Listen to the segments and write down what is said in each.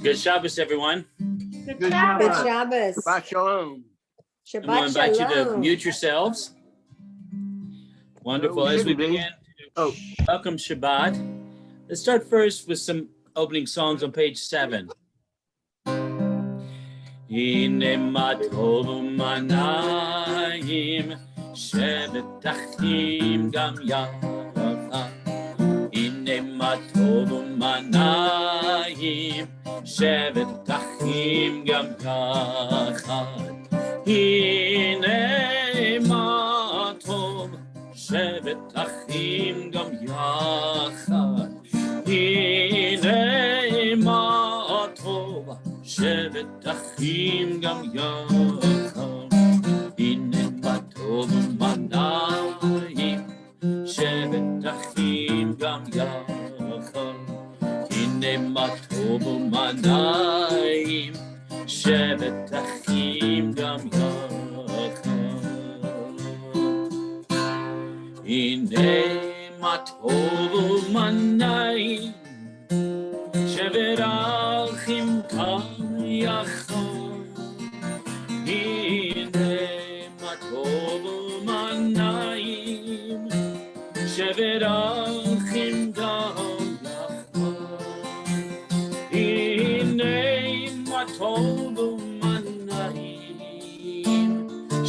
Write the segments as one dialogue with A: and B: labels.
A: Good Shabbos, everyone.
B: Good
C: Good
B: Shabbat.
C: Shabbat.
D: Shabbat shalom.
A: I'm going to
B: Shabbat
A: invite you to
B: shalom.
A: mute yourselves. Wonderful.
D: No, we
A: As we
D: shouldn't be.
A: begin
D: Oh.
A: to welcome Shabbat, let's start first with some opening songs on page 7. Hine ma tov u'manayim, shevet achim gam yachad. Hine ma tov u'manayim, shevet achim gam yachad. Hine ma tov, shevet achim gam yachad. Hine ma tov, shevet achim gam yachad. Hine ma tov u'manayim, shevet achim gam yachad. Hine ma tov u'manayim, shevet achim gam yachad. Hine ma tov u'manayim, shevet achim gam yachad. Hine ma tov u'manayim, shevet achim gam yachad. Hine ma tov u'manayim,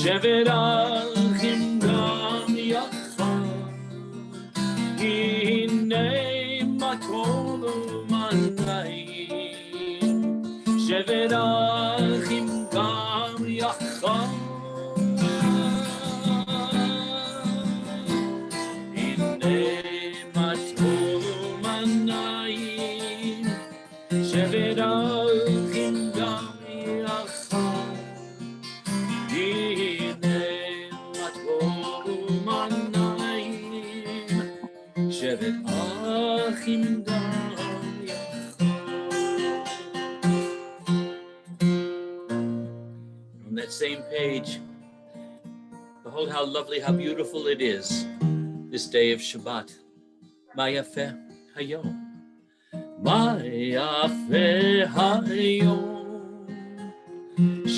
A: shevet achim gam yachad. Hine ma tov u'manayim, shevet achim gam yachad. Hine ma tov u'manayim, shevet achim gam yachad. Hine ma tov u'manayim, shevet achim gam yachad. On that same page, behold how lovely, how beautiful it is, this day of Shabbat. Ma yafeh hayom. Ma yafeh hayom.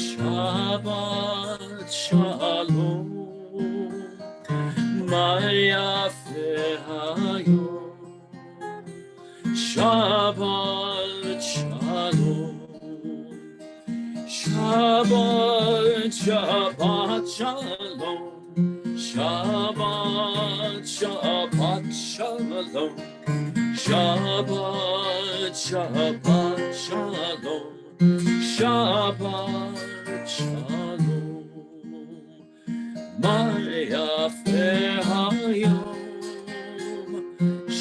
A: Shabbat shalom. Ma yafeh hayom. Shabbat shalom. Shabbat, Shabbat shalom. Shabbat, Shabbat shalom. Shabbat, Shabbat shalom. Shabbat shalom. Ma yafeh hayom.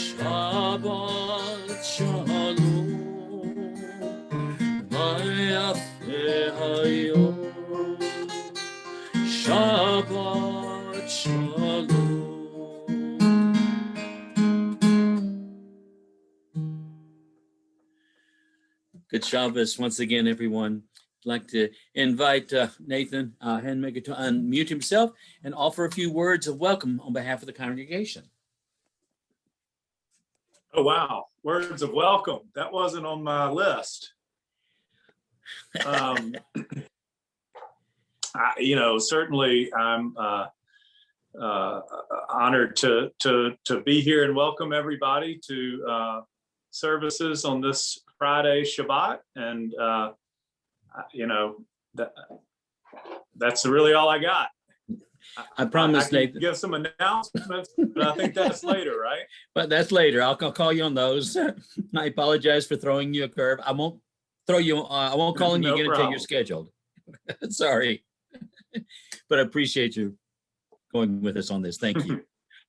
A: Shabbat shalom. Ma yafeh hayom. Shabbat shalom. Good Shabbos once again, everyone. I'd like to invite Nathan Handmaker to unmute himself and offer a few words of welcome on behalf of the congregation.
C: Oh, wow. Words of welcome. That wasn't on my list. Certainly I'm honored to be here and welcome everybody to services on this Friday Shabbat. And, that's really all I got.
A: I promise,
C: I can
A: Nathan.
C: give some announcements, but I think that's later, right?
A: But that's later. I'll call you on those. I apologize for throwing you a curve. I won't throw you. I won't call on you
C: No
A: again until
C: problem.
A: you're scheduled. Sorry, but I appreciate you going with us on this. Thank you.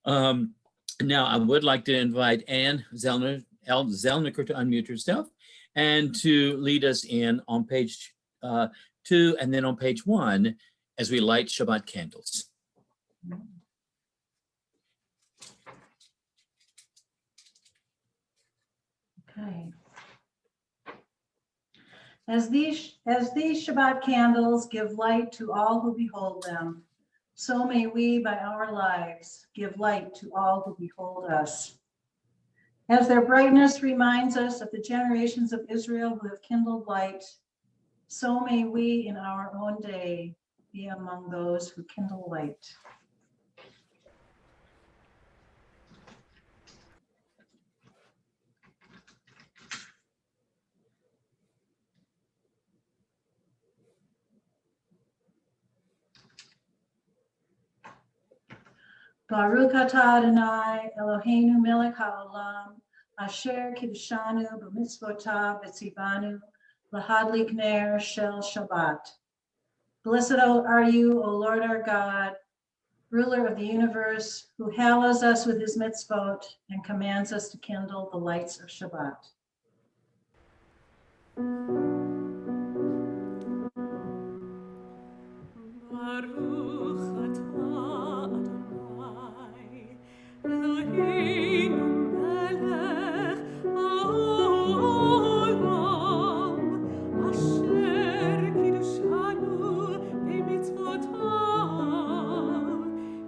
A: Now I would like to invite Ann Zellniker to unmute herself and to lead us in on page 2 and then on page 1 as we light Shabbat candles.
B: Okay. As these Shabbat candles give light to all who behold them, so may we by our lives give light to all who behold us. As their brightness reminds us of the generations of Israel who have kindled light, so may we in our own day be among those who kindle light. Baruch atah Adonai Eloheinu melech haolam asher kiddushanu b'mitzvotav v'tzivanu lahadlik ner shel Shabbat. Blessed are you, O Lord our God, ruler of the universe, who hallows us with his mitzvot and commands us to kindle the lights of Shabbat.
D: Baruch atah Adonai, Eloheinu melech haolam, asher kiddushanu b'mitzvotav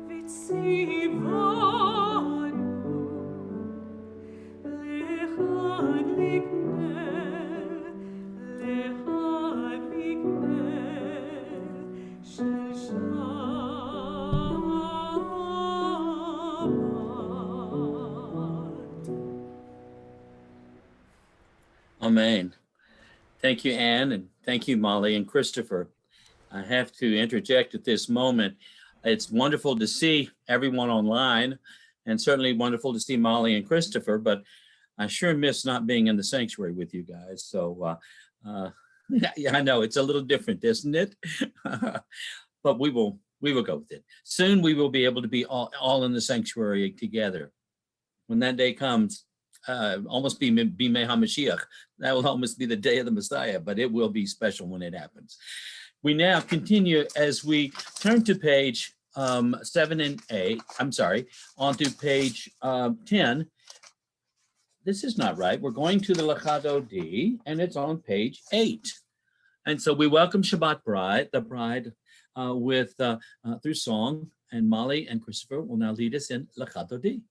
D: v'tzivanu lehadlik ner shel Shabbat.
A: Amen. Thank you, Anne, and thank you, Molly and Christopher. I have to interject at this moment. It's wonderful to see everyone online, and certainly wonderful to see Molly and Christopher, but I sure miss not being in the sanctuary with you guys. So yeah, I know it's a little different, isn't it? But we will go with it. Soon we will be able to be all in the sanctuary together. When that day comes, almost be Mei HaMashiach. That will almost be the day of the Messiah, but it will be special when it happens. We now continue as we turn to page 7 and 8. I'm sorry, onto page 10. This is not right. We're going to the Lachado D, and it's on page 8. And so we welcome Shabbat bride, the bride, through song, and Molly and Christopher will now lead us in Lachado D.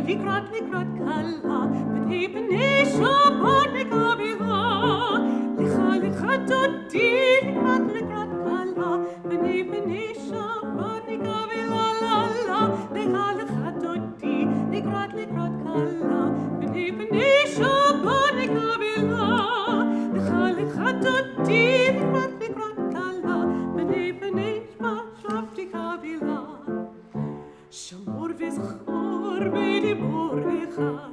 D: לקראת קלה, פני פני שבת מקבילה. לך דודי, לקראת קלה, פני פני שבת מקבילה. לך דודי, לקראת קלה, פני פני שבת מקבילה. לך דודי, לקראת קלה, פני פני שבת מקבילה. שמור וזכור בדיבור אחד,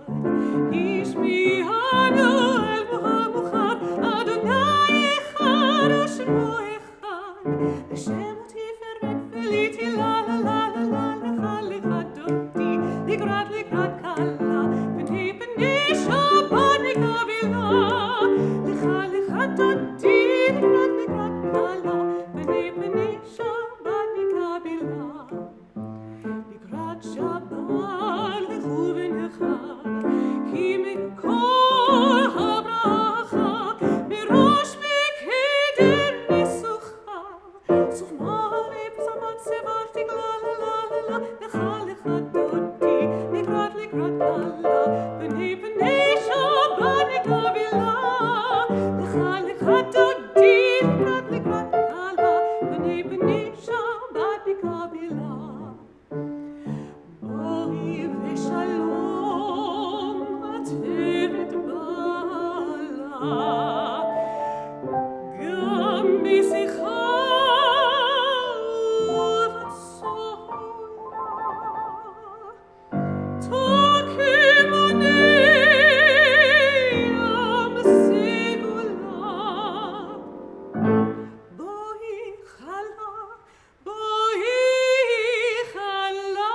D: השמיענו אל המאוחר, אדוני אחד ושמו אחד, לשם תפארת ולתהילה, לך דודי, לקראת קלה, פני פני שבת מקבילה. לך דודי, לקראת קלה, פני פני שבת מקבילה. שבת לכוון אחד, כי מכל הברכה, מראש מקדם ניסוחה, סוף מעלה פסמת סבת תגלה, לך דודי, לקראת קלה, פני פני שבת מקבילה. לך דודי, לקראת קלה, פני פני שבת מקבילה. בואי ושלום עטרת בעלה, גם בשיחה ובצורה, תקימוני ים סגולה. בואי חלה, בואי חלה.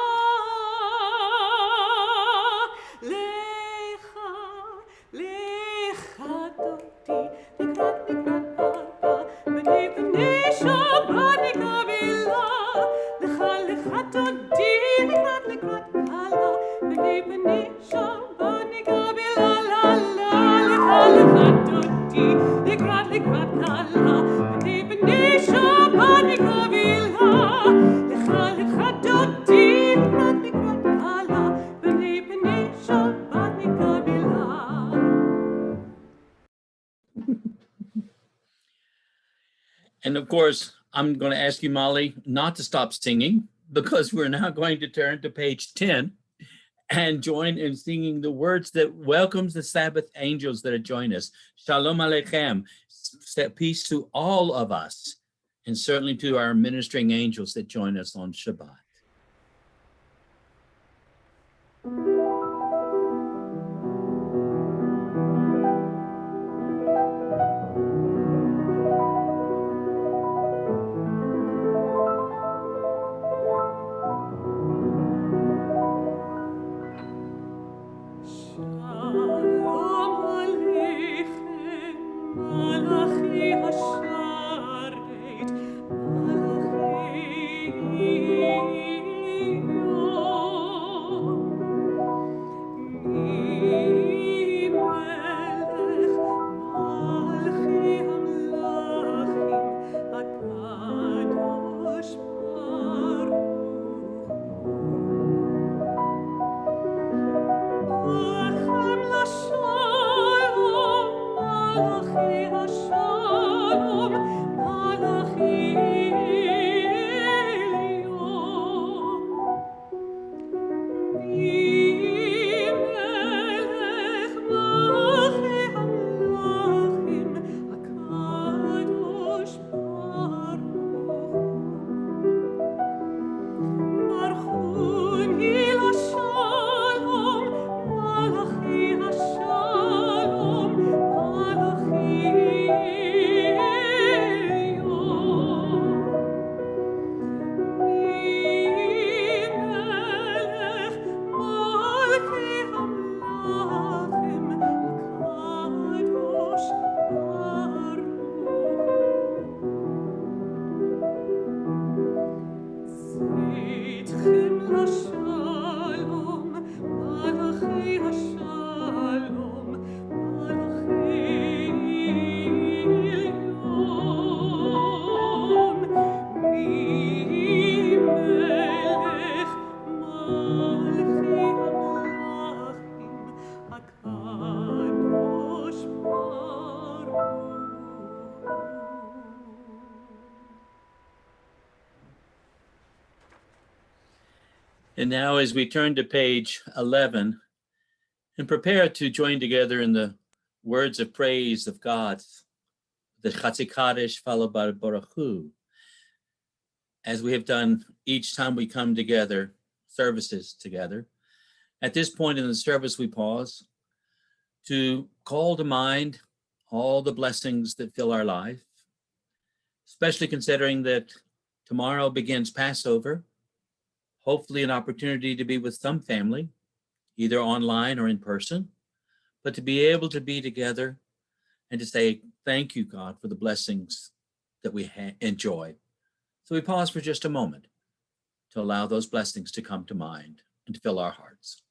A: And of course, I'm going to ask you, Molly, not to stop singing, because we're now going to turn to page 10 and join in singing the words that welcomes the Sabbath angels that are joining us. Shalom Aleichem, peace to all of us, and certainly to our ministering angels that join us on Shabbat.
D: Shalom Aleichem, Malachi Hasharet, Malachi Mi Melech, Malchi Hamlachim, HaKadosh Baruch Lachem LaShalom, Malachi HaShalom, Malachi Elyon. Melech Malachi Hamlachim, HaKadosh Baruch Baruchuni LaShalom, Malachi HaShalom, Malachi Elyon. Melech Malchi Hamlachim, HaKadosh Baruch Zeitchem LaShalom, Malachi HaShalom, Malachi Elyon. Mi Melech Malchi Hamlachim, HaKadosh Baruch
A: And now as we turn to page 11 and prepare to join together in the words of praise of God, the Chatzi Kadesh followed by Baruch Hu, as we have done each time we come together, services together. At this point in the service, we pause to call to mind all the blessings that fill our life, especially considering that tomorrow begins Passover, hopefully an opportunity to be with some family, either online or in person, but to be able to be together and to say, thank you, God, for the blessings that we enjoy. So we pause for just a moment to allow those blessings to come to mind and to fill our hearts.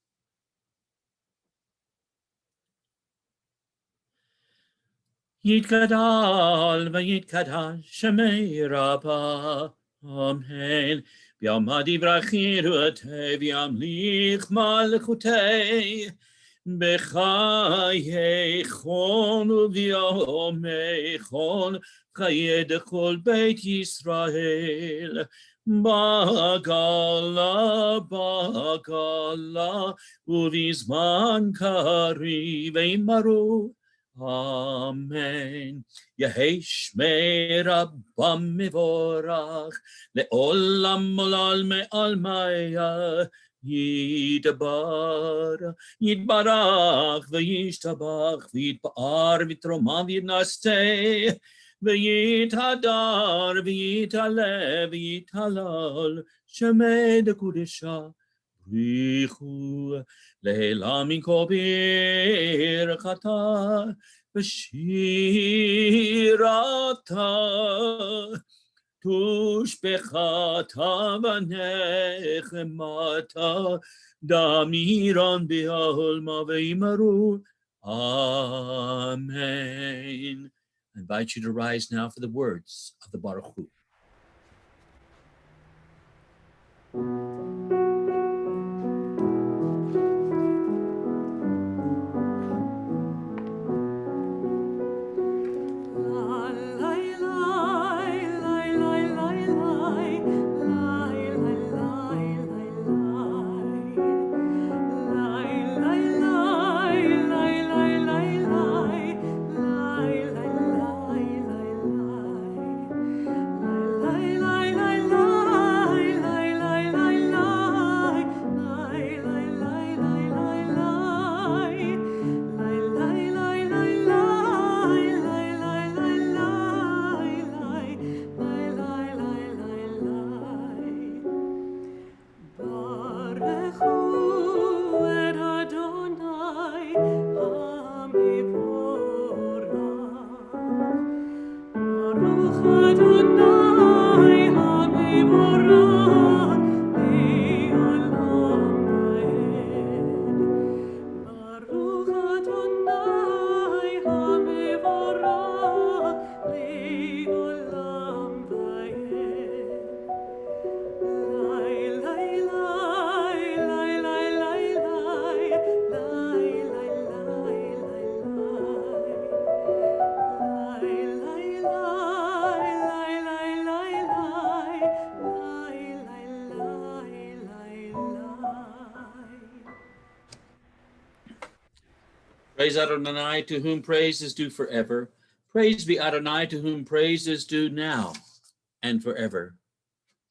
A: Yitgadal v'yitkadash Shemei Rabbah, Amen. B'yamad yivrachirutei v'yamlich malchutei b'chayeichon u'v'yomeichon chayei dechol Beit Yisrael bagala bagala u'vizman kari v'yimaru. Amen. Yehei Shmei Rabbam Mevorach Le'olam Molal Me'al Maya Yidbar Yidbarach V'yishtabach V'yidbar V'tromam V'yidnasteh V'yithadar V'yitale V'yithalal Shemei Dekudesha Brichu Le'elam Inkobir Chata V'shirata Tushbechata vanechemata damiran be'alma ve'imaru. Amen. I invite you to rise now for the words of the Baruch Hu. Praise Adonai, to whom praise is due forever. Praise be Adonai, to whom praise is due now and forever.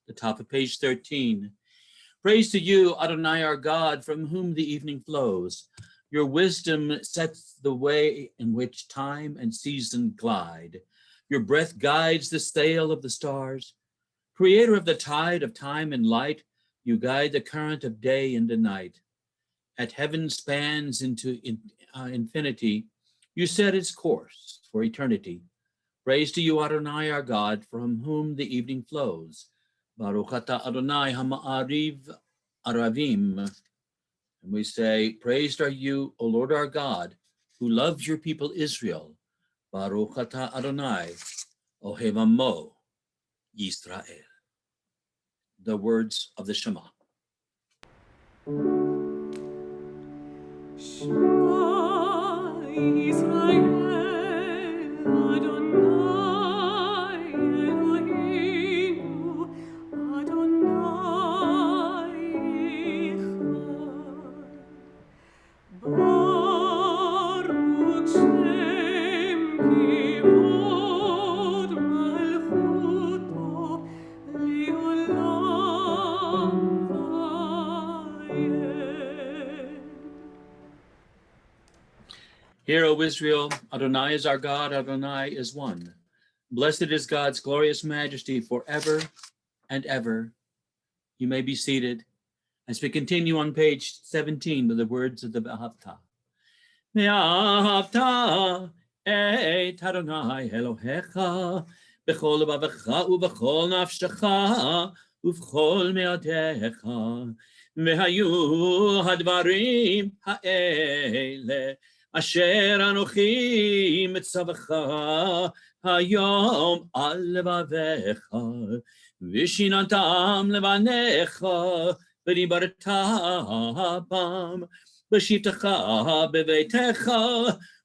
A: The top of page 13. Praise to you, Adonai, our God, from whom the evening flows. Your wisdom sets the way in which time and season glide. Your breath guides the sail of the stars. Creator of the tide of time and light, you guide the current of day into night. At heaven spans into infinity, you set its course for eternity. Praise to you, Adonai, our God, from whom the evening flows. Baruch atah Adonai hama'ariv aravim. And we say, praised are you, O Lord our God, who loves your people Israel. Baruch atah Adonai ohev amo Yisrael. The words of the Shema.
D: Shema Yisrael Adonai Eloheinu Adonai Echad Baruch Shem Kivod Malchuto Leolam Vayed.
A: Hear, O Israel, Adonai is our God, Adonai is one. Blessed is God's glorious majesty forever and ever. You may be seated as we continue on page 17 with the words of the Ve'ahavta. Ve'ahavta et Adonai Elohecha b'chol levavecha u'b'chol nafshecha u'b'chol me'adecha ve'hayu hadvarim ha'ele asher anochi mitzavacha hayom al levavecha v'shinatam levanecha v'dibarta bam v'shivtecha beveitecha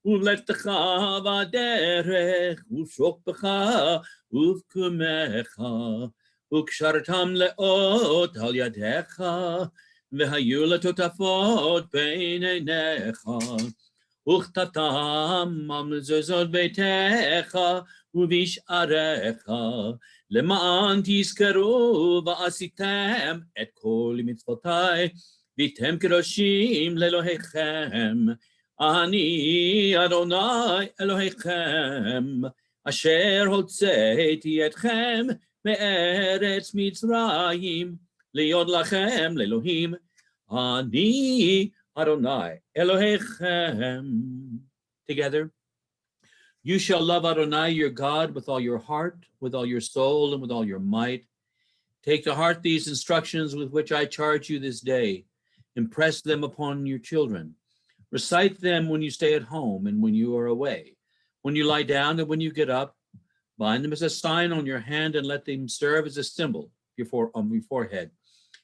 A: u'lechtecha v'aderech u'shokbecha u'v'kumecha u'kshartam le'ot al yadecha v'hayu letotafot beinenecha וכתתם המזוזות ביתך ובשעריך למען תזכרו ועשיתם את כל מצוותיי והייתם קדושים לאלוהיכם אני אדוני אלוהיכם אשר הוצאתי אתכם מארץ מצרים להיות לכם לאלוהים אני Adonai Elohechem. Together. You shall love Adonai your God with all your heart, with all your soul, and with all your might. Take to heart these instructions with which I charge you this day. Impress them upon your children. Recite them when you stay at home and when you are away, when you lie down and when you get up. Bind them as a sign on your hand and let them serve as a symbol on your forehead.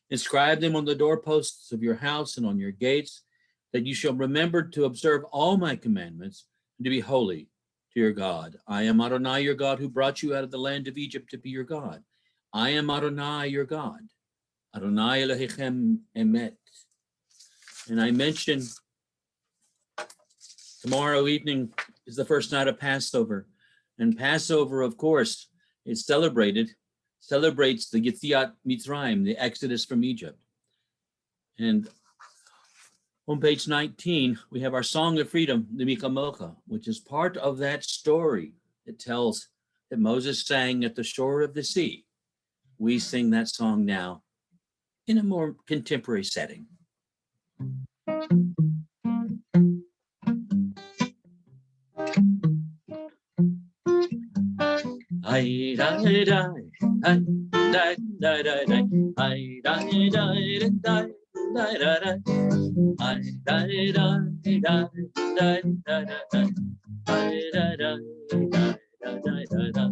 A: Inscribe them on the doorposts of your house and on your gates, that you shall remember to observe all my commandments and to be holy to your God. I am Adonai your God, who brought you out of the land of Egypt to be your God. I am Adonai your God. Adonai Elohechem Emet. And I mentioned tomorrow evening is the first night of Passover. And Passover, of course, is celebrates the Yetziat Mitzrayim, the Exodus from Egypt. And on page 19, we have our Song of Freedom, the Mikamocha, which is part of that story. It tells that Moses sang at the shore of the sea. We sing that song now in a more contemporary setting. Ay, da, da, da, ay, da, da, da, da, ay, da, da, da, da, da, da, da. Ay, da, da, da, da, da, da, da. Ay, da, da, da, da, da, da.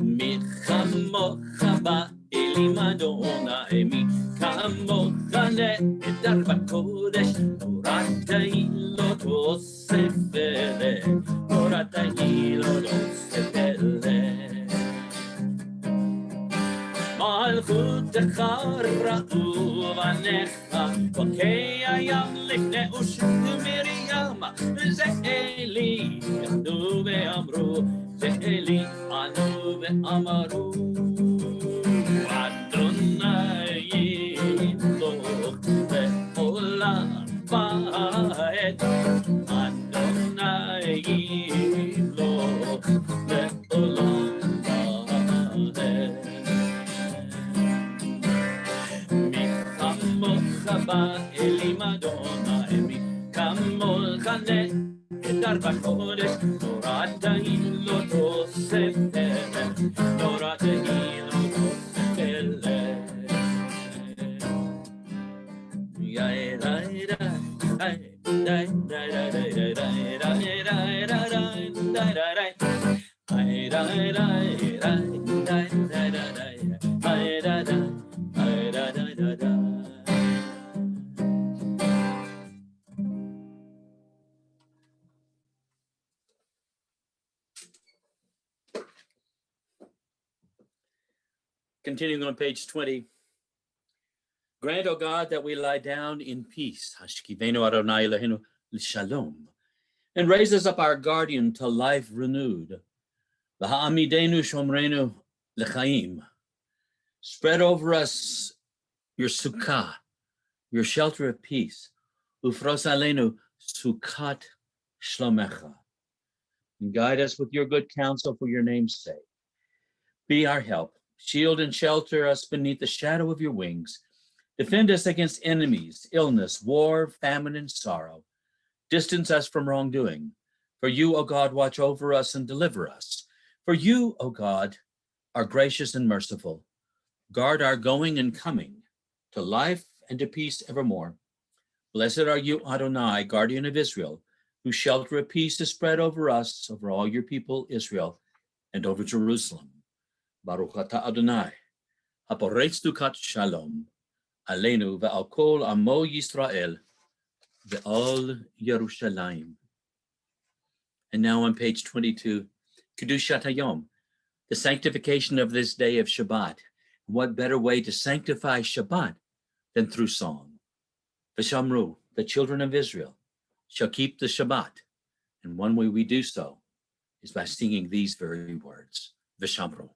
A: מי כמוך באלים אדוני, מי כמוך נהדר בקודש, תורת ההילות אוספת, תורת ההילות אוספת. מלכותך ראו בניך, חוקי הים לפני אוש ומרים, וזה אלי יחדו ואמרו, זה אלי ענו ואמרו, אדוני ימלוך בעולם ועד, אדוני ימלוך בעולם ועד. מי כמוך באלים אדוני, מי כמוך נהדר בקודש, תורת ההילות אוספת, תורת ההילות אוספת. יא דה דה דה דה דה Continuing on page 20. Grant, O God, that we lie down in peace, Hashkivenu Adonai Eloheinu l'shalom, and raise us up our guardian to life renewed. V'ha'amidenu shomrenu l'chaim. Spread over us your sukkah, your shelter of peace. Ufros aleinu sukkat shlomecha. And guide us with your good counsel for your name's sake. Be our help. Shield and shelter us beneath the shadow of your wings. Defend us against enemies, illness, war, famine, and sorrow. Distance us from wrongdoing. For you, O God, watch over us and deliver us. For you, O God, are gracious and merciful. Guard our going and coming to life and to peace evermore. Blessed are you, Adonai, guardian of Israel, whose shelter of peace is spread over us, over all your people, Israel, and over Jerusalem. Baruch atah Adonai, haporetz dukat shalom, aleinu ve'al kol amo Yisrael, ve'al Yerushalayim. And now on page 22, Kedushat Hayom, the sanctification of this day of Shabbat. What better way to sanctify Shabbat than through song? V'shamru, the children of Israel, shall keep the Shabbat. And one way we do so is by singing these very words, V'shamru.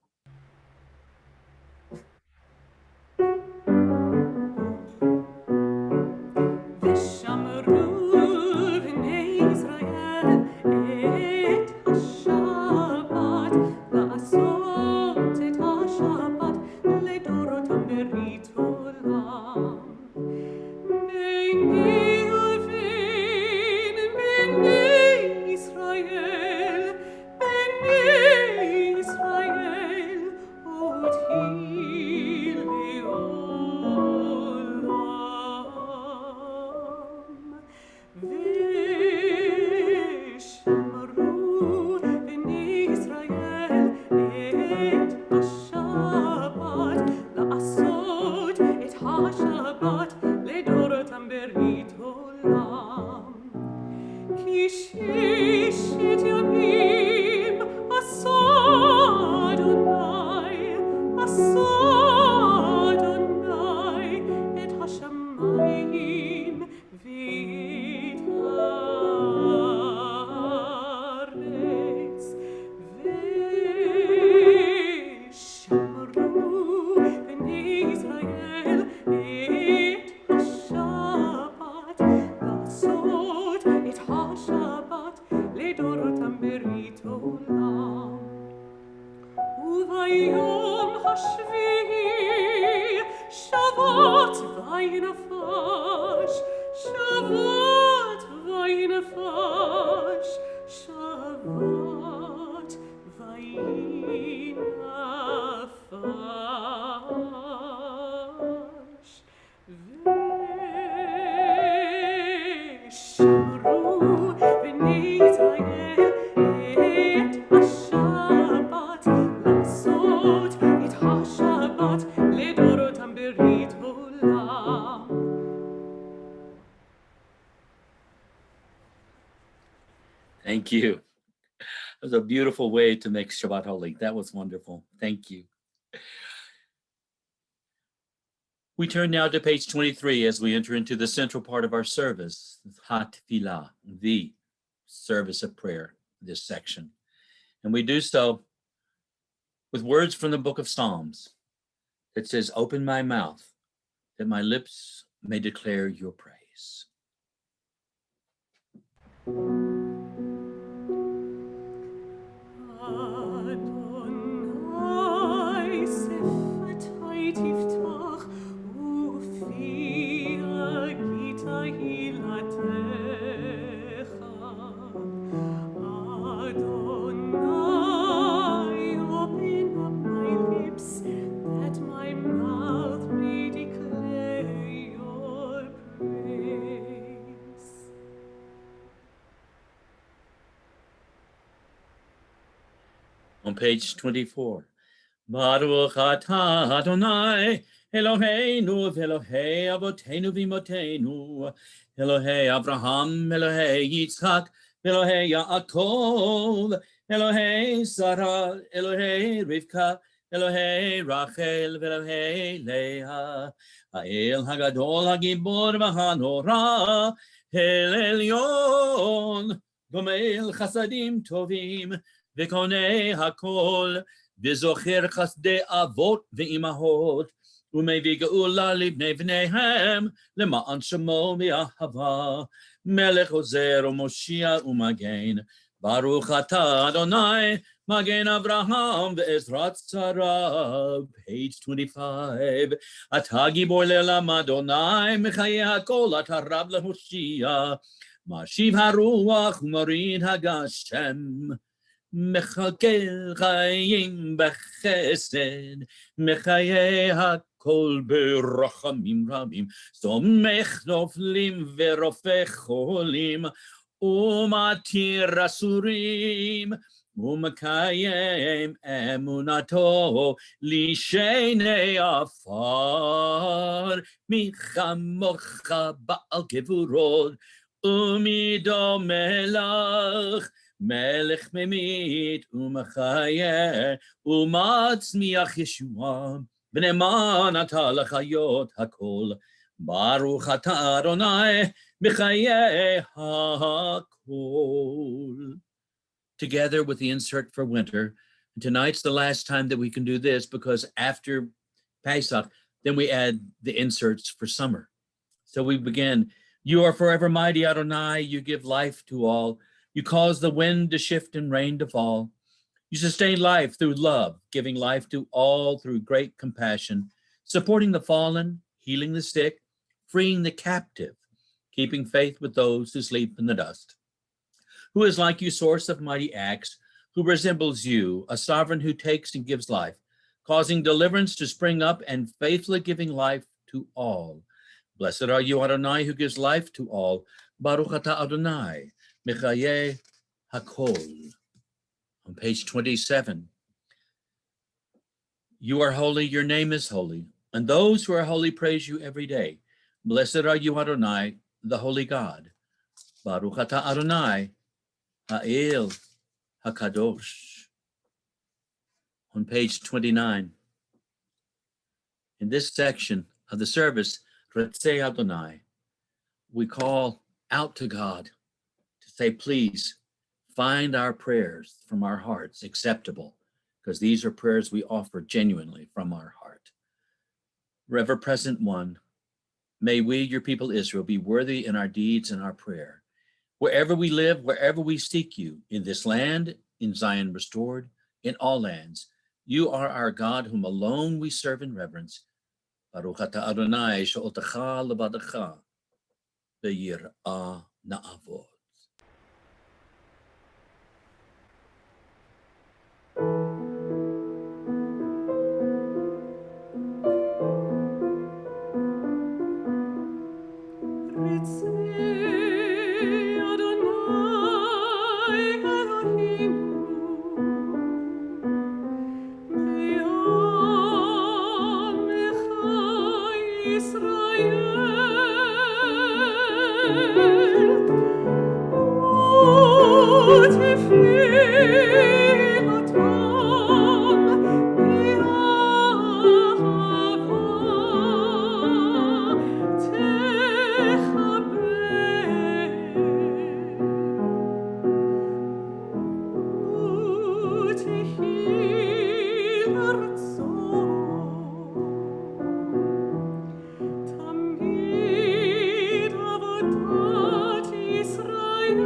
D: Thank you. השבת לדורותם ברית עולם. כי ששת ימים עשה אדוני, עשה אדוני את השמיים ואת הארץ, ושמרו בני ישראל את השבת, לעשות את השבת לדורותם ברית עולם. וביום השביעי שבת וינפש, שבת וינפש, שבת וינפש. ושמרו בני ישראל את השבת, לעשות את השבת לדורותם ברית עולם.
A: Thank you. That was a beautiful way to make Shabbat holy. That was wonderful. Thank you. We turn now to page 23 as we enter into the central part of our service, Hatfilah, the service of prayer, this section. And we do so with words from the book of Psalms that says, "Open my mouth, that my lips may declare your praise."
D: אדוני שפתי תפתח ופי אגיד תהילתך. Adonai, open up my lips, that my mouth may declare your praise.
A: On page 24, Baruch atah Adonai, Eloheinu v'Elohei Avotenu v'Imotenu, Elohei Avraham, Elohei Yitzchak, Elohei Yaakov, Elohei Sarah, Elohei Rivka, Elohei Rachel, v'Elohei Leah, Ha'el Hagadol Hagibor v'Hanora, El Elyon, Gomel Chasadim Tovim, וקונה הכל, וזוכר חסדי אבות ואימהות, ומביא גאולה לבני בניהם, למען שמו באהבה, מלך עוזר ומושיע ומגן, ברוך אתה אדוני, מגן אברהם ועזרת שרה. Page 25, אתה גיבור לעולם אדוני, מחיי הכל אתה רב להושיע, משיב הרוח ומוריד הגשם, מחכה חיים בחסד, מחיי הכל ברחמים רבים, סומך נופלים ורופא חולים, ומתיר אסורים, ומקיים אמונתו לשני עפר, מי כמוך בעל גבורות, ומדומה לך, מלך ממית ומחיה ומצמיח ישועה, ונאמן אתה לחיות הכל, ברוך אתה אדוני בחיי הכל. Together with the insert for winter, and tonight's the last time that we can do this, because after Pesach, then we add the inserts for summer. So we begin, you are forever mighty Adonai, you give life to all. You cause the wind to shift and rain to fall. You sustain life through love, giving life to all through great compassion, supporting the fallen, healing the sick, freeing the captive, keeping faith with those who sleep in the dust. Who is like you, source of mighty acts, who resembles you, a sovereign who takes and gives life, causing deliverance to spring up and faithfully giving life to all. Blessed are you, Adonai, who gives life to all. Baruch atah Adonai. Mechaye Hakol. On page 27, you are holy, your name is holy. And those who are holy praise you every day. Blessed are you, Adonai, the holy God. Baruch atah Adonai, ha'el hakadosh. On page 29, in this section of the service, Retzei Adonai, we call out to God to say, please find our prayers from our hearts acceptable, because these are prayers we offer genuinely from our heart. Ever present one, may we, your people Israel, be worthy in our deeds and our prayer. Wherever we live, wherever we seek you, in this land, in Zion restored, in all lands, you are our God, whom alone we serve in reverence. Baruch atah Adonai she'otecha levadecha b'yirah na'avod.
D: Ritzei Adonai Eloheinu Be'amecha Yisrael תמיד עבודת ישראל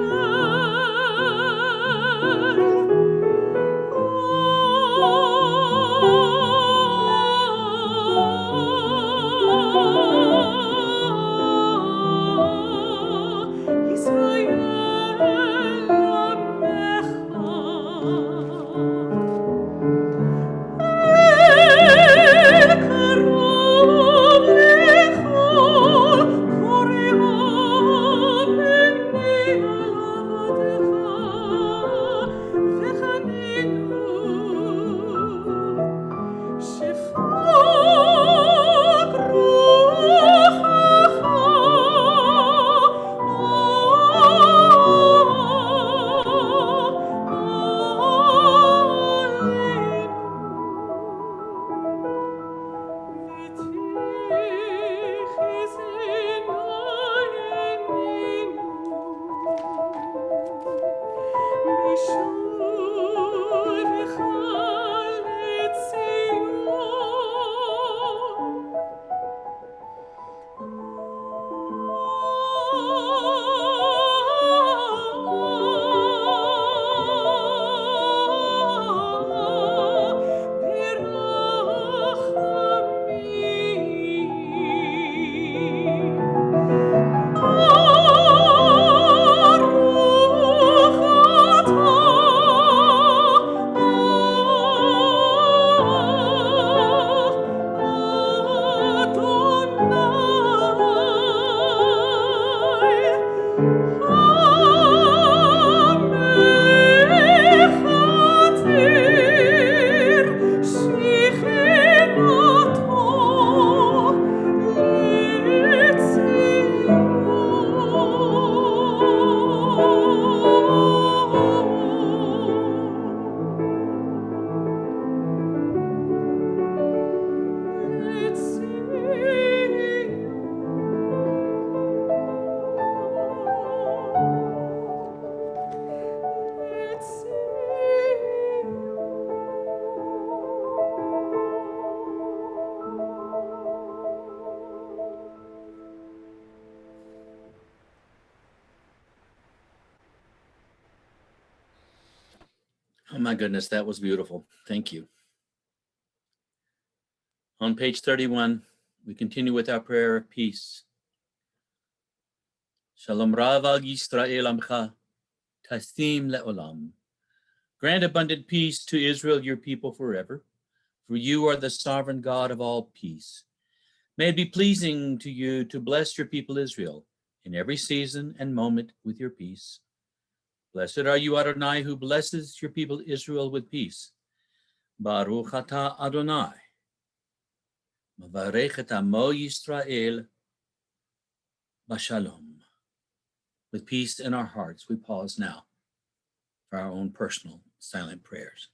A: Oh my goodness, that was beautiful. Thank you. On page 31, we continue with our prayer of peace. Shalom Rav al Yisrael Amcha, Tasim le'olam. Grant abundant peace to Israel, your people forever, for you are the sovereign God of all peace. May it be pleasing to you to bless your people Israel in every season and moment with your peace. Blessed are you, Adonai, who blesses your people Israel with peace. Baruch atah Adonai, Mavarech amo Yisrael b'shalom. With peace in our hearts, we pause now for our own personal silent prayers.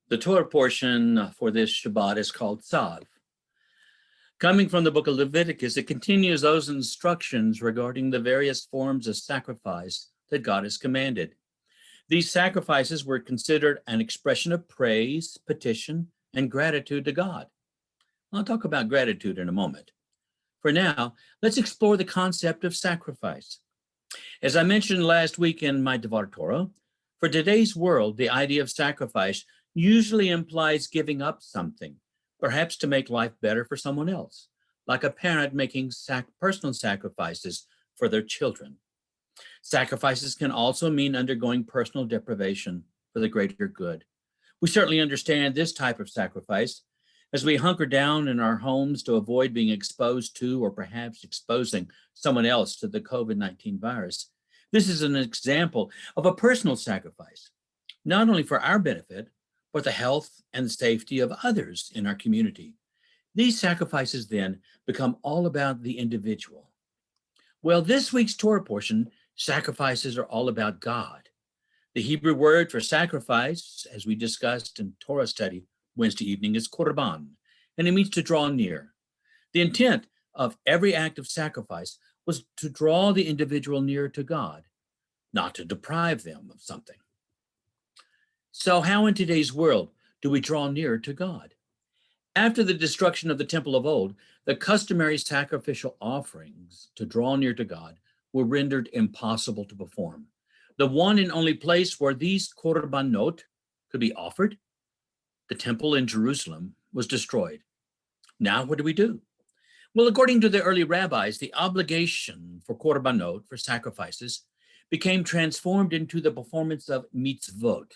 A: The Torah portion for this Shabbat is called Tzav. Coming from the book of Leviticus, it continues those instructions regarding the various forms of sacrifice that God has commanded. These sacrifices were considered an expression of praise, petition, and gratitude to God. I'll talk about gratitude in a moment. For now, let's explore the concept of sacrifice. As I mentioned last week in my Devar Torah, for today's world, the idea of sacrifice usually implies giving up something, perhaps to make life better for someone else, like a parent making personal sacrifices for their children. Sacrifices can also mean undergoing personal deprivation for the greater good. We certainly understand this type of sacrifice as we hunker down in our homes to avoid being exposed to or perhaps exposing someone else to the COVID-19 virus. This is an example of a personal sacrifice, not only for our benefit, for the health and safety of others in our community. These sacrifices then become all about the individual. Well, this week's Torah portion, sacrifices are all about God. The Hebrew word for sacrifice, as we discussed in Torah study Wednesday evening, is korban, and it means to draw near. The intent of every act of sacrifice was to draw the individual nearer to God, not to deprive them of something. So how in today's world do we draw nearer to God? After the destruction of the temple of old, the customary sacrificial offerings to draw near to God were rendered impossible to perform. The one and only place where these korbanot could be offered, the temple in Jerusalem, was destroyed. Now what do? Well, according to the early rabbis, the obligation for korbanot, for sacrifices, became transformed into the performance of mitzvot.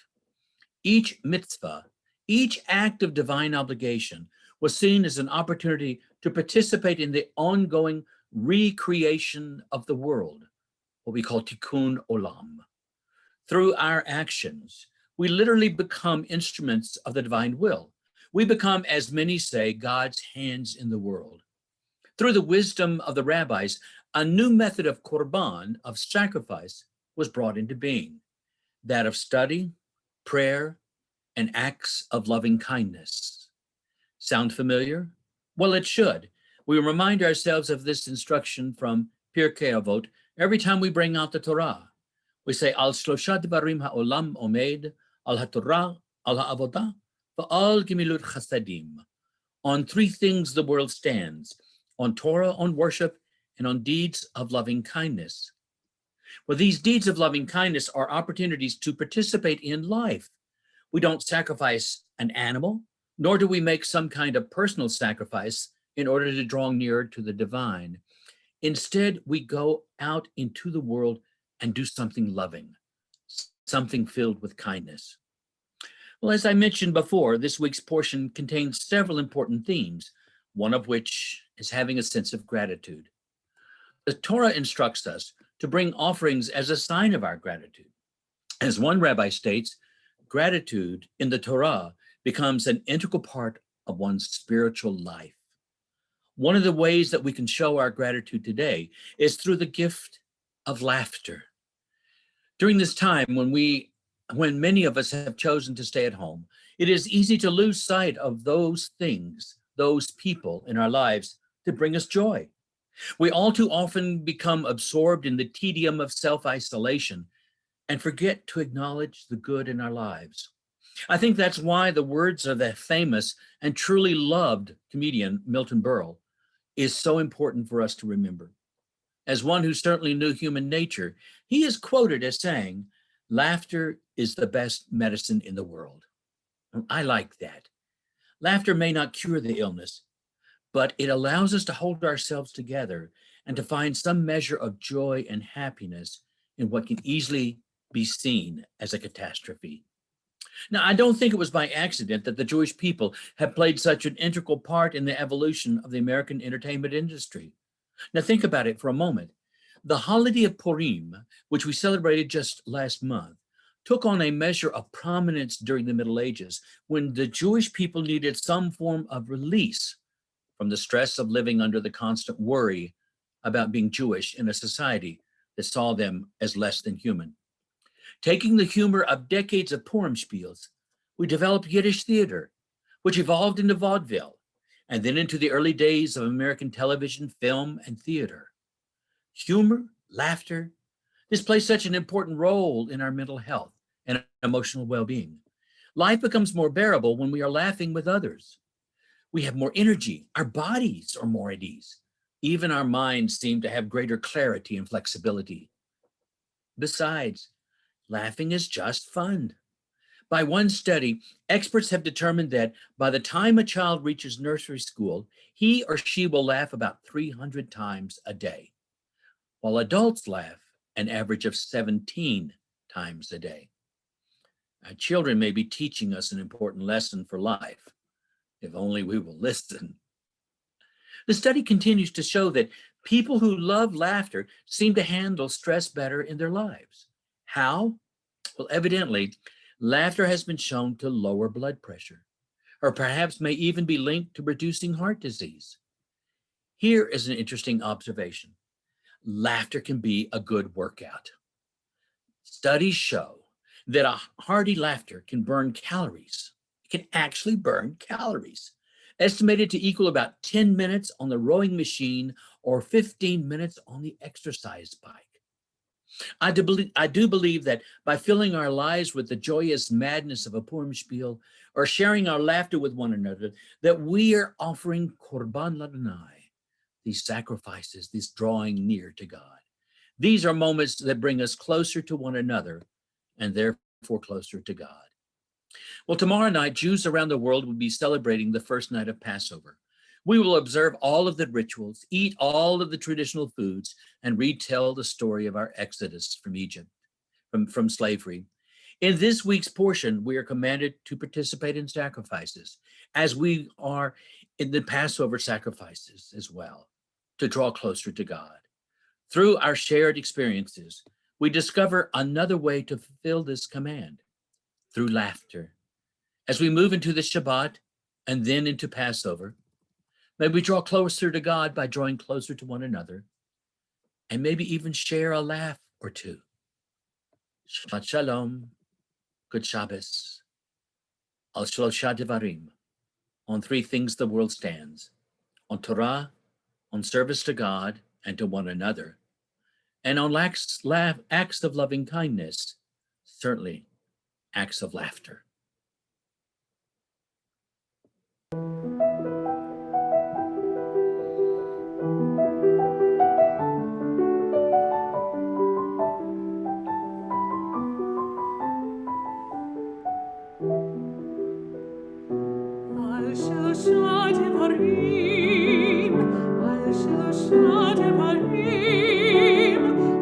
A: Each mitzvah, each act of divine obligation, was seen as an opportunity to participate in the ongoing recreation of the world, what we call tikkun olam. Through our actions, we literally become instruments of the divine will. We become, as many say, God's hands in the world. Through the wisdom of the rabbis, a new method of korban, of sacrifice, was brought into being, that of study, prayer, and acts of loving kindness. Sound familiar? Well, it should. We remind ourselves of this instruction from Pirkei Avot every time we bring out the Torah. We say, Al shlosha dvarim ha'olam omed, al ha'torah, al ha'avodah, va'al gemilut chasadim. On three things the world stands, on Torah, on worship, and on deeds of loving kindness. Well, these deeds of loving kindness are opportunities to participate in life. We don't sacrifice an animal, nor do we make some kind of personal sacrifice in order to draw nearer to the divine. Instead, we go out into the world and do something loving, something filled with kindness. Well, as I mentioned before, this week's portion contains several important themes, one of which is having a sense of gratitude. The Torah instructs us to bring offerings as a sign of our gratitude. As one rabbi states, gratitude in the Torah becomes an integral part of one's spiritual life. One of the ways that we can show our gratitude today is through the gift of laughter. During this time when many of us have chosen to stay at home, it is easy to lose sight of those things, those people in our lives that bring us joy. We all too often become absorbed in the tedium of self-isolation and forget to acknowledge the good in our lives. I think that's why the words of the famous and truly loved comedian Milton Berle is so important for us to remember. As one who certainly knew human nature, he is quoted as saying, "Laughter is the best medicine in the world." I like that. Laughter may not cure the illness, but it allows us to hold ourselves together and to find some measure of joy and happiness in what can easily be seen as a catastrophe. Now, I don't think it was by accident that the Jewish people have played such an integral part in the evolution of the American entertainment industry. Now, think about it for a moment. The holiday of Purim, which we celebrated just last month, took on a measure of prominence during the Middle Ages when the Jewish people needed some form of release from the stress of living under the constant worry about being Jewish in a society that saw them as less than human. Taking the humor of decades of Purim spiels, we developed Yiddish theater, which evolved into vaudeville, and then into the early days of American television, film, and theater. Humor, laughter, this plays such an important role in our mental health and emotional well-being. Life becomes more bearable when we are laughing with others. We have more energy, our bodies are more at ease. Even our minds seem to have greater clarity and flexibility. Besides, laughing is just fun. By one study, experts have determined that by the time a child reaches nursery school, he or she will laugh about 300 times a day, while adults laugh an average of 17 times a day. Our children may be teaching us an important lesson for life, if only we will listen. The study continues to show that people who love laughter seem to handle stress better in their lives. How? Well, evidently, Laughter has been shown to lower blood pressure, or perhaps may even be linked to reducing heart disease. Here is an interesting observation. Laughter can be a good workout. Studies show that a hearty laughter can burn calories. It can actually burn calories, estimated to equal about 10 minutes on the rowing machine or 15 minutes on the exercise bike. I do believe that by filling our lives with the joyous madness of a Purim spiel or sharing our laughter with one another, that we are offering Korban Ladonai, these sacrifices, this drawing near to God. These are moments that bring us closer to one another and therefore closer to God. Well, tomorrow night, Jews around the world will be celebrating the first night of Passover. We will observe all of the rituals, eat all of the traditional foods, and retell the story of our exodus from Egypt, from slavery. In this week's portion, we are commanded to participate in sacrifices, as we are in the Passover sacrifices as well, to draw closer to God. Through our shared experiences, we discover another way to fulfill this command, through laughter. As we move into the Shabbat and then into Passover, may we draw closer to God by drawing closer to one another, and maybe even share a laugh or two. Shabbat Shalom, good Shabbos, al Shlosha Devarim, on three things the world stands, on Torah, on service to God and to one another, and on acts of loving kindness, certainly acts of laughter.
D: על שלושה דברים, על שלושה דברים,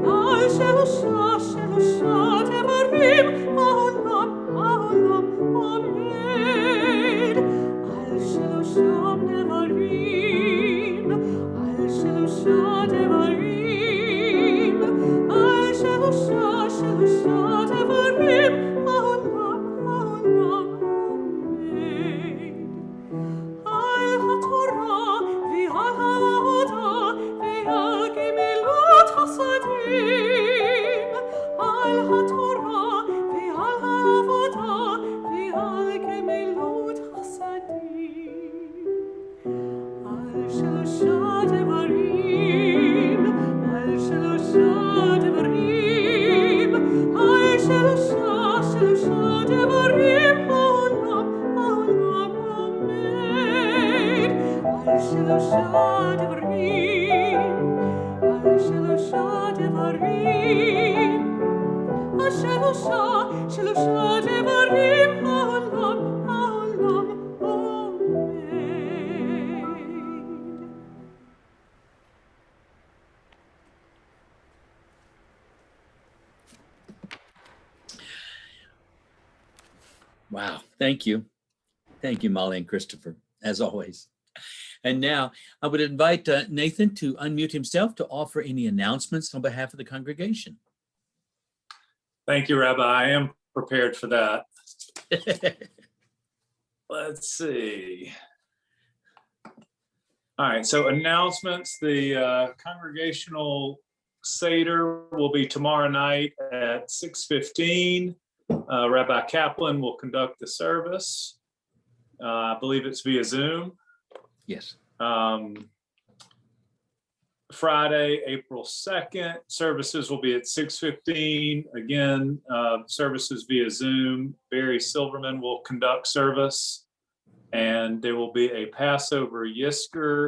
D: על שלושה דברים, העולם עומד. על שלושה דברים, על שלושה דברים, על שלושה דברים, העולם עומד. על התורה ועל העבודה ועל גמילות חסדים, על התורה ועל העבודה ועל גמילות חסדים, על שלושה דברים, על שלושה דברים, על שלושה דברים, העולם עומד. על שלושה דברים, על שלושה דברים, על שלושה דברים, העולם עומד.
A: Wow, thank you. Thank you, Molly and Christopher, as always. And now I would invite Nathan to unmute himself to offer any announcements on behalf of the congregation.
C: Thank you, Rabbi. I am prepared for that. Let's see. All right, so announcements. The congregational Seder will be tomorrow night at 6:15. Rabbi Kaplan will conduct the service. I believe it's via Zoom.
A: Yes.
C: Friday, April 2nd, services will be at 6:15. Again, services via Zoom. Barry Silverman will conduct service. And there will be a Passover Yisker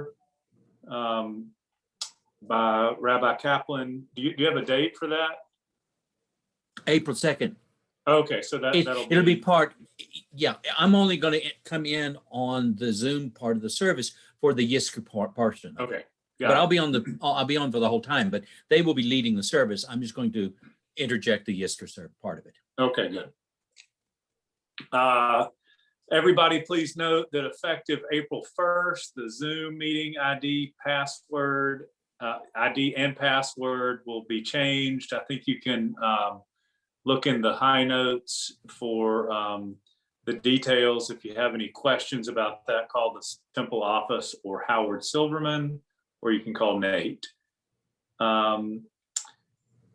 C: by Rabbi Kaplan. Do you have a date for that?
A: April 2nd.
C: Okay, so
A: It'll be part, yeah, I'm only going to come in on the Zoom part of the service for the Yisker portion.
C: Okay.
A: But I'll be on for the whole time, but they will be leading the service. I'm just going to interject the Yisker part of it.
C: Okay, good. Everybody, please note that effective April 1st, the Zoom meeting ID and password will be changed. I think you can look in the high notes for the details. If you have any questions about that, call the temple office or Howard Silverman, or you can call Nate.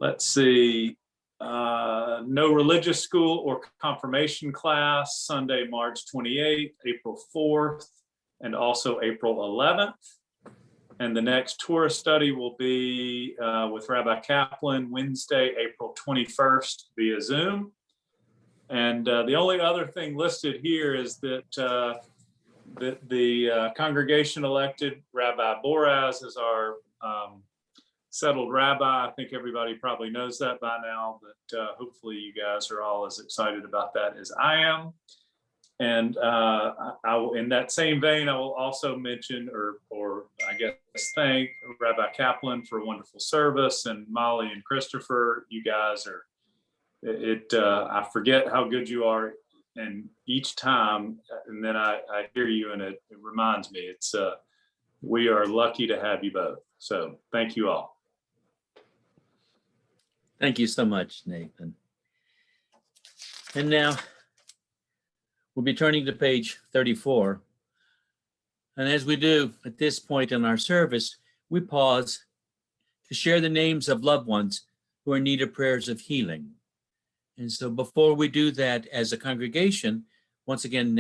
C: Let's see. No religious school or confirmation class, Sunday, March 28th, April 4th, and also April 11th. And the next Torah study will be with Rabbi Kaplan, Wednesday, April 21st via Zoom. And the only other thing listed here is that the congregation elected Rabbi Boraz as our settled rabbi. I think everybody probably knows that by now, but hopefully you guys are all as excited about that as I am. And I will, in that same vein, I will also mention, or I guess thank Rabbi Kaplan for a wonderful service, and Molly and Christopher. You guys are, I forget how good you are, and each time, and then I hear you, and it reminds me, we are lucky to have you both. So thank you all.
A: Thank you so much, Nathan. And now we'll be turning to page 34. And as we do at this point in our service, we pause to share the names of loved ones who are in need of prayers of healing. And so before we do that as a congregation, once again,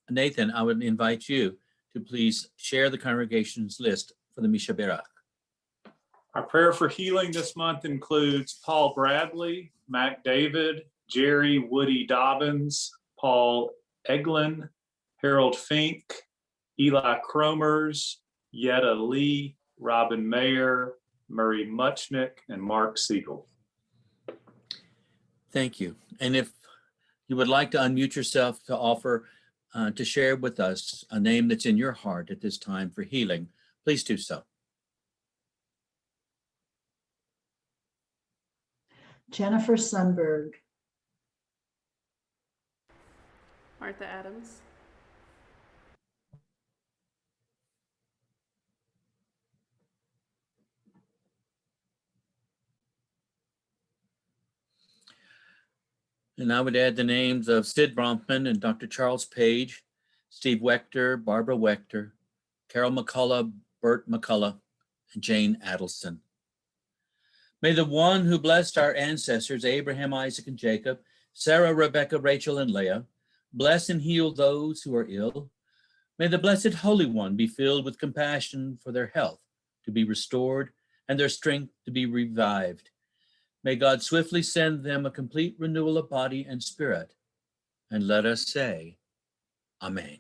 A: Nathan, I would invite you to please share the congregation's list for the Mishaberach.
C: Our prayer for healing this month includes Paul Bradley, Mac David, Jerry Woody Dobbins, Paul Eglin, Harold Fink, Eli Cromers, Yetta Lee, Robin Mayer, Murray Muchnick, and Mark Siegel.
A: Thank you. And if you would like to unmute yourself to offer to share with us a name that's in your heart at this time for healing, please do so.
B: Jennifer Sundberg.
D: Martha Adams.
A: And I would add the names of Sid Bronfman and Dr. Charles Page, Steve Wechter, Barbara Wechter, Carol McCullough, Bert McCullough, and Jane Adelson. May the one who blessed our ancestors, Abraham, Isaac, and Jacob, Sarah, Rebecca, Rachel, and Leah, bless and heal those who are ill. May the Blessed Holy One be filled with compassion for their health to be restored and their strength to be revived. May God swiftly send them a complete renewal of body and spirit. And let us say, Amen.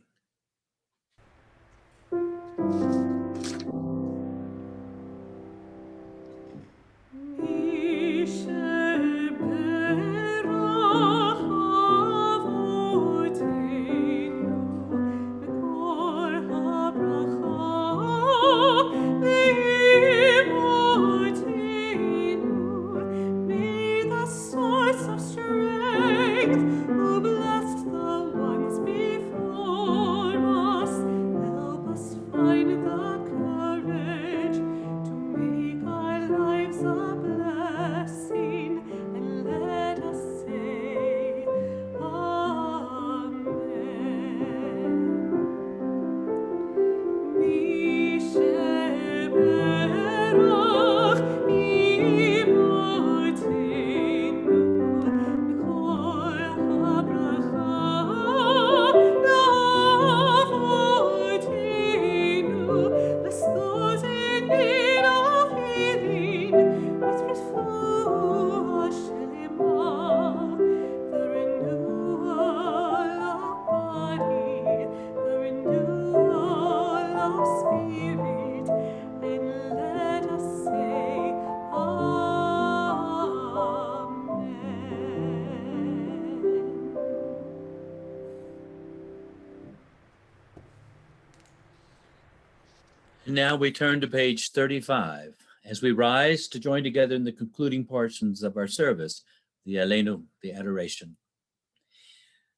A: Now we turn to page 35 as we rise to join together in the concluding portions of our service, the Aleinu, the adoration.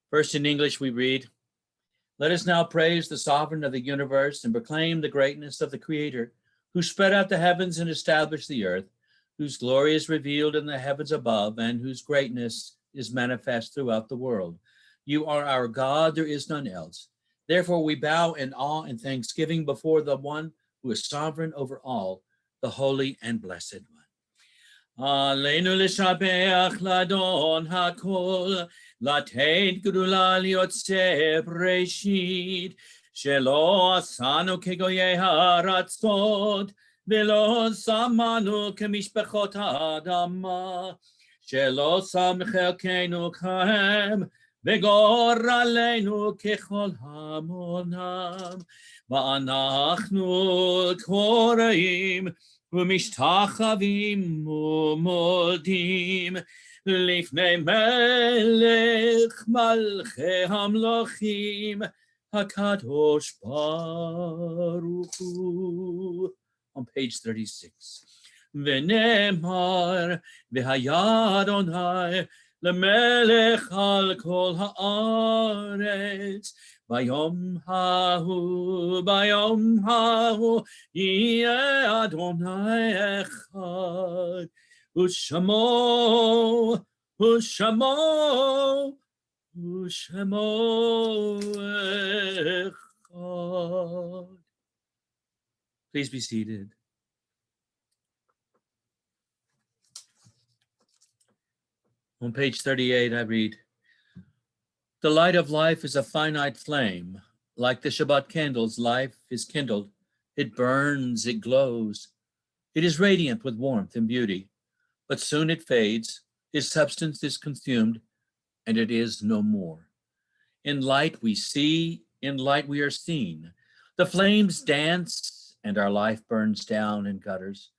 A: First in English we read, "Let us now praise the sovereign of the universe and proclaim the greatness of the Creator, who spread out the heavens and established the earth, whose glory is revealed in the heavens above, and whose greatness is manifest throughout the world. You are our God, there is none else. Therefore we bow in awe and thanksgiving before the one who is sovereign over all, the holy and blessed one. Aleinu l'shabeach l'adon hakol, לתת גדולה ליוצא בראשית, שלא עשנו כגויי הארצות, ולא שמנו כמשפחות האדמה, שלא שם חלקנו כהם, וגורלנו ככל המונם, ואנחנו קוראים ומשתחווים ומודים לפני מלך מלכי המלכים, הקדוש ברוך הוא. On page 36. ונאמר, והיה אדוני למלך על כל הארץ, ביום ההוא יהיה אדוני אחד, ושמו אחד. Please be seated. On page 38, I read, the light of life is a finite flame. Like the Shabbat candles, life is kindled. It burns, it glows. It is radiant with warmth and beauty, but soon it fades. Its substance is consumed, and it is no more. In light we see, in light we are seen. The flames dance, and our life burns down in gutters.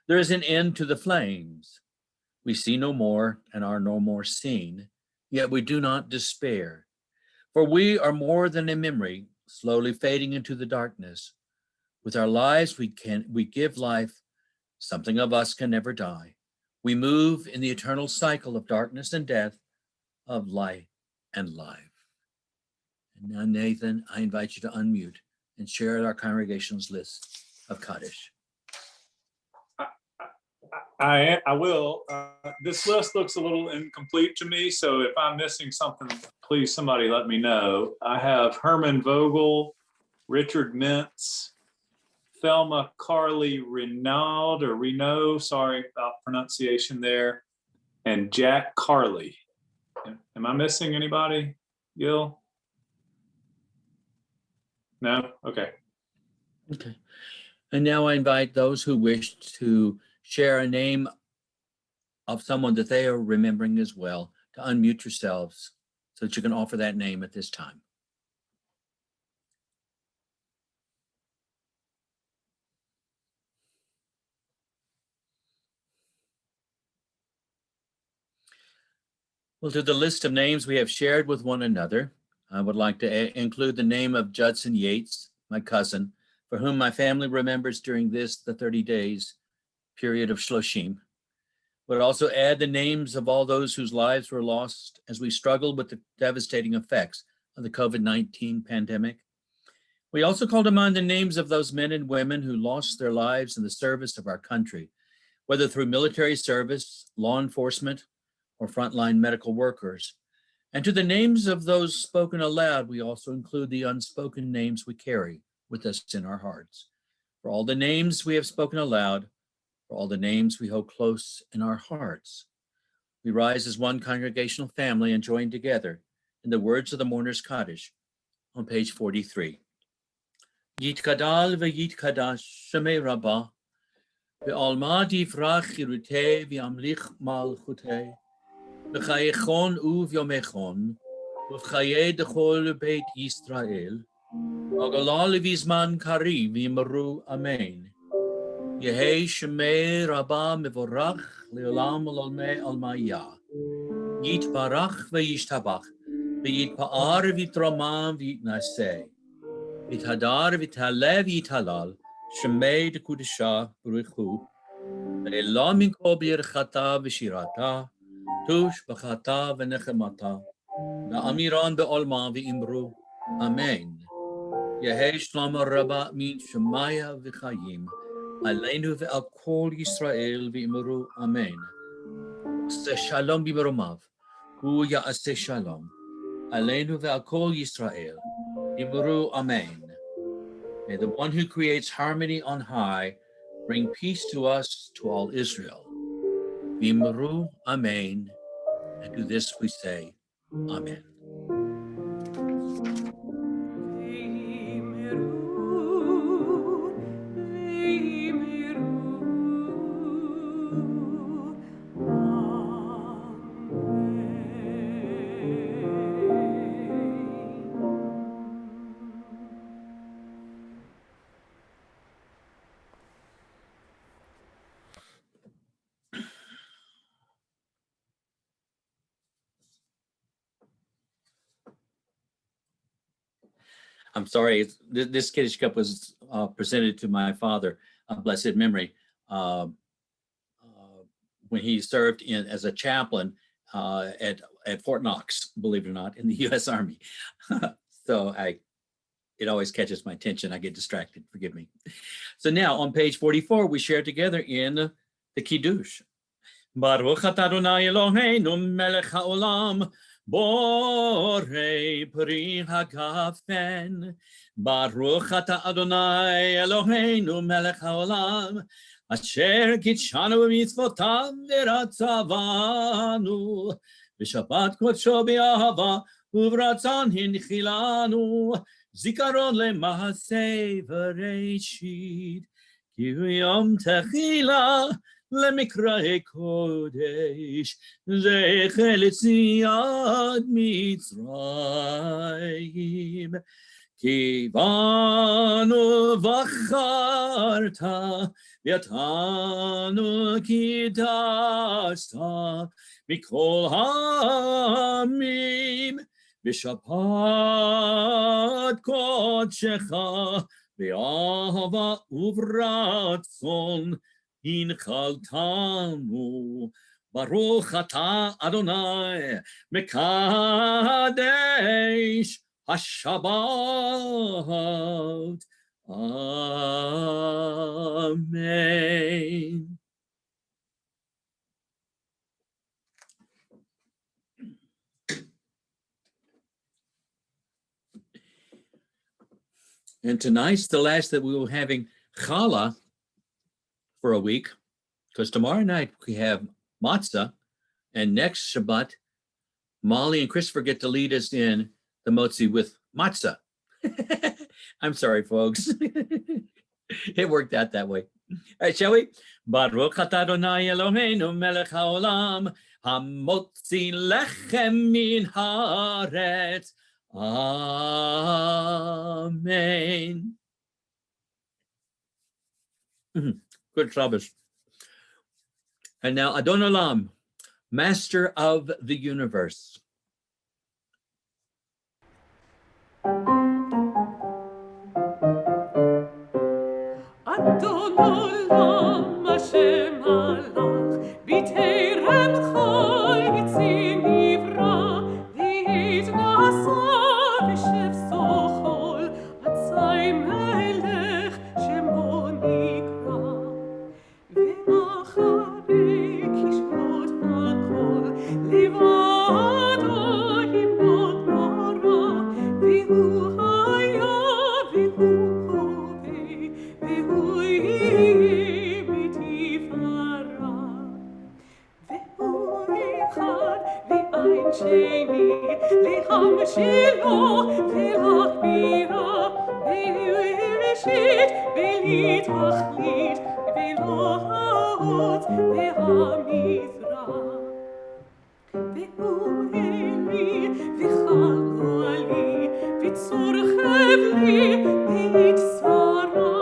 A: There is an end to the flames. We see no more and are no more seen, yet we do not despair. For we are more than a memory, slowly fading into the darkness. With our lives we give life. Something of us can never die. We move in the eternal cycle of darkness and death, of light and life. And now, Nathan, I invite you to unmute and share our congregation's list of Kaddish.
C: I will. This list looks a little incomplete to me, so if I'm missing something, please somebody let me know. I have Herman Vogel, Richard Mintz, Thelma Carly Renaud, sorry about pronunciation there, and Jack Carley. Am I missing anybody, Gil? No? Okay.
A: Okay. And now I invite those who wish to share a name of someone that they are remembering as well to unmute yourselves so that you can offer that name at this time. Well, to the list of names we have shared with one another, I would like to include the name of Judson Yates, my cousin, for whom my family remembers during the 30 days period of Shloshim. But also add the names of all those whose lives were lost as we struggled with the devastating effects of the COVID-19 pandemic. We also call to mind the names of those men and women who lost their lives in the service of our country, whether through military service, law enforcement, or frontline medical workers. And to the names of those spoken aloud, we also include the unspoken names we carry with us in our hearts. For all the names we have spoken aloud, for all the names we hold close in our hearts, we rise as one congregational family and join together in the words of the Mourner's Kaddish on page 43. Yitkadal ve'yitkadash shemei rabbah, ve'alma divrach chirutei ve'amlich malchutei, v'chayechon u'vyomechon, v'chayei dechol beit Yisrael, agala levizman kariv v'imru amen. Yehei shemei rabbah mevorach leolam ololmei almaya. Yitbarach ve'yishtabach, ve'yitpa'ar v'yitromam v'yitnaseh. V'yithadar v'yithaleh v'yithalal, shemei dekudesha b'ruchu, ve'elah minko b'yirchata v'shirata, tush b'chata v'nechemata, ve'amiran be'olma v'imru, amen. Yehei shlomo rabbah min shemaya v'chayim, עלינו ועל כל ישראל ואמרו אמן. עשה שלום במרומיו, הוא יעשה שלום. עלינו ועל כל ישראל ואמרו amen. May the one who creates harmony on high bring peace to us, to all Israel. V'imru amen. And to this we say, amen. I'm sorry, this Kiddush Cup was presented to my father, blessed memory, when he served as a chaplain at Fort Knox, believe it or not, in the U.S. Army. So it always catches my attention. I get distracted, forgive me. So now on page 44, we share together in the Kiddush. Baruch atah Adonai Eloheinu melech haolam, Borei pri hagafen. Baruch atah Adonai Eloheinu melech haolam, asher kitshanu b'mitzvotav v'ratzavanu, v'shabbat kodsho b'ahava uv'ratzon hinchilanu, zikaron lema'aseh v'reishit, ki hu yom techila למקראי קודש, זכר ליציאת מצרים. כי בנו בחרת, ויתנו קידשת, מכל העמים, בשבת קודשך, באהבה וברצון, הנחלתנו. ברוך אתה אדוני מקדש השבת. Amen. And tonight's the last that we were having challah for a week, because tomorrow night we have matzah, and next Shabbat, Molly and Christopher get to lead us in the motzi with matzah. I'm sorry, folks. It worked out that way. All right, shall we? Baruch atah Adonai Eloheinu melech haolam, hamotzi lechem min haaretz. Amen. Good Shabbos. And now Adon Olam, Master of the Universe.
E: Adon Olam Hashem Alach B'terem Chaytzim Nivra V'yit Nasa V'shev Sochol Atzai Melech Shemo Nikra V'acharei Kishmot HaKol Livado Himot Mora V'hu Haya V'hu שני להמשילו ולהחמירה בראשית ולתכלית ולהות והמזרח והוא אלי וחללי וצור חבלי בית שרה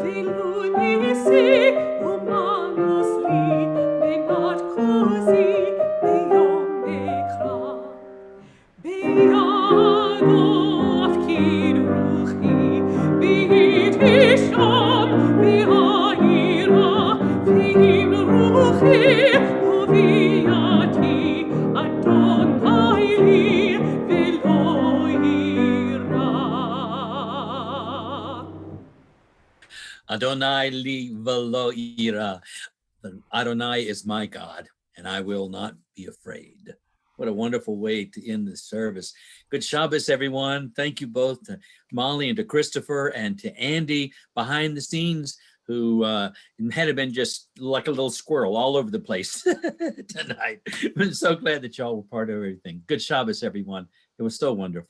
E: ולו ניסי ומנוס לי מנת כוזי ביום מקרא בידו אפקיר רוחי ביתי שם והעירה ועם רוחי וביתי אדוני לי ולא יירא.
A: Adonai li velo ira. Adonai is my God, and I will not be afraid. What a wonderful way to end the service. Good Shabbos, everyone. Thank you both to Molly and to Christopher and to Andy behind the scenes, who had been just like a little squirrel all over the place tonight. I'm so glad that y'all were part of everything. Good Shabbos, everyone. It was so wonderful.